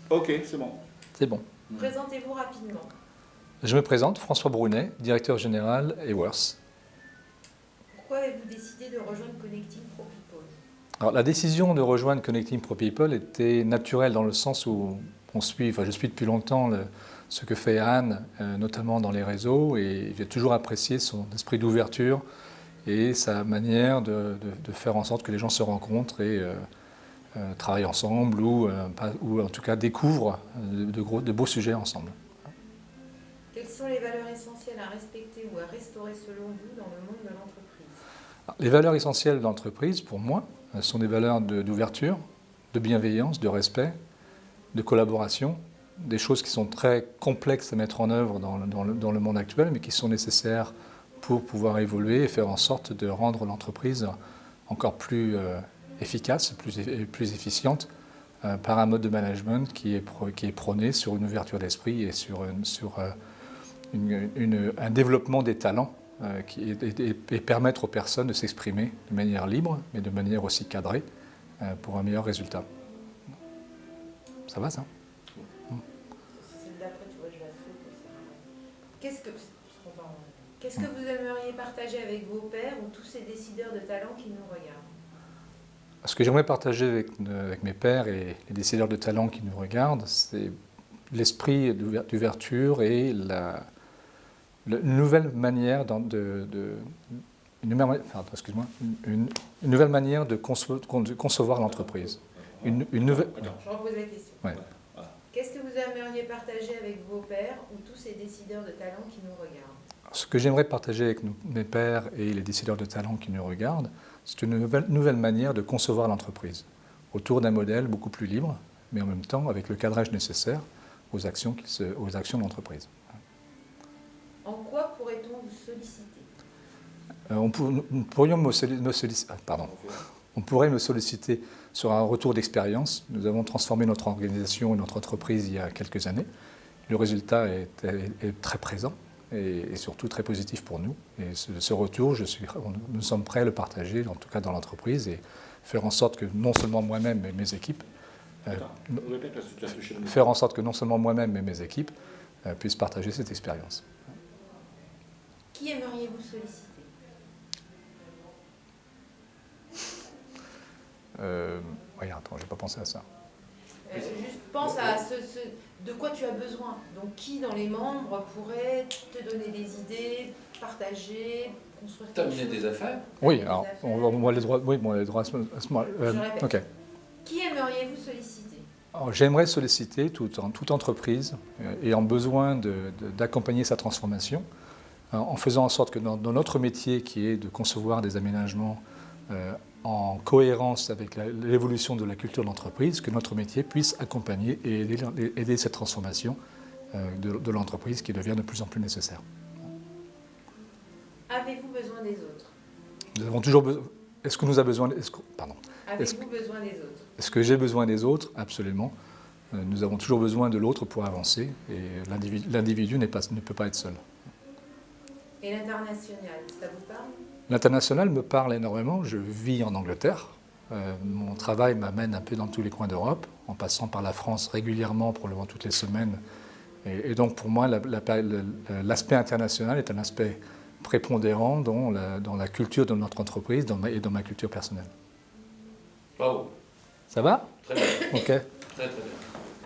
Ok, c'est bon. C'est bon. Présentez-vous rapidement. Je me présente, François Brunet, directeur général Eworth. Pourquoi avez-vous décidé de rejoindre Connecting Pro People? Alors, la décision de rejoindre Connecting Pro People était naturelle dans le sens où je suis depuis longtemps ce que fait Anne, notamment dans les réseaux, et j'ai toujours apprécié son esprit d'ouverture et sa manière de faire en sorte que les gens se rencontrent et travaillent ensemble ou en tout cas découvrent de beaux sujets ensemble. Quelles sont les valeurs essentielles à respecter ou à restaurer selon vous dans le monde de l'entreprise? Les valeurs essentielles de l'entreprise, pour moi, sont des valeurs d'ouverture, de bienveillance, de respect, de collaboration, des choses qui sont très complexes à mettre en œuvre dans le monde actuel, mais qui sont nécessaires pour pouvoir évoluer et faire en sorte de rendre l'entreprise encore plus efficace, plus efficiente, par un mode de management qui est prôné sur une ouverture d'esprit et sur un développement des talents et permettre aux personnes de s'exprimer de manière libre, mais de manière aussi cadrée, pour un meilleur résultat. Ça va, ça? C'est celle d'après, tu vois, je la saute. Qu'est-ce que vous aimeriez partager avec vos pairs ou tous ces décideurs de talent qui nous regardent? Ce que j'aimerais partager avec mes pairs et les décideurs de talent qui nous regardent, c'est l'esprit d'ouverture et une nouvelle manière une nouvelle manière de concevoir l'entreprise. Je repose la question. Ouais. Qu'est-ce que vous aimeriez partager avec vos pairs ou tous ces décideurs de talent qui nous regardent? Ce que j'aimerais partager avec mes pairs et les décideurs de talent qui nous regardent, c'est une nouvelle manière de concevoir l'entreprise, autour d'un modèle beaucoup plus libre, mais en même temps avec le cadrage nécessaire aux actions de l'entreprise. En quoi pourrait-on vous solliciter? On pourrait me solliciter sur un retour d'expérience. Nous avons transformé notre organisation et notre entreprise il y a quelques années. Le résultat est très présent et surtout très positif pour nous. Et ce retour, nous sommes prêts à le partager, en tout cas dans l'entreprise, et faire en sorte que non seulement moi-même mais mes équipes puissent partager cette expérience. Qui aimeriez-vous solliciter? Attends, je n'ai pas pensé à ça. Juste pense à de quoi tu as besoin. Donc qui dans les membres pourrait te donner des idées, partager, construire quelque chose? Terminer des affaires? Oui, alors on les droits à ce moment. Je répète. Ok. Qui aimeriez-vous solliciter? Alors, j'aimerais solliciter toute entreprise ayant besoin d'accompagner sa transformation, en faisant en sorte que dans notre métier qui est de concevoir des aménagements en cohérence avec l'évolution de la culture de l'entreprise, que notre métier puisse accompagner et aider cette transformation de l'entreprise qui devient de plus en plus nécessaire. Avez-vous besoin des autres? Nous avons toujours besoin. Est-ce que nous avons besoin Avez-vous besoin des autres? Est-ce que j'ai besoin des autres? Absolument. Nous avons toujours besoin de l'autre pour avancer et l'individu ne peut pas être seul. Et l'international, ça vous parle? L'international me parle énormément. Je vis en Angleterre. Mon travail m'amène un peu dans tous les coins d'Europe, en passant par la France régulièrement, probablement toutes les semaines. Et donc pour moi, l'aspect international est un aspect prépondérant dans la culture de notre entreprise et dans ma culture personnelle. Bravo. Ça va? Très bien. Ok. Très très bien.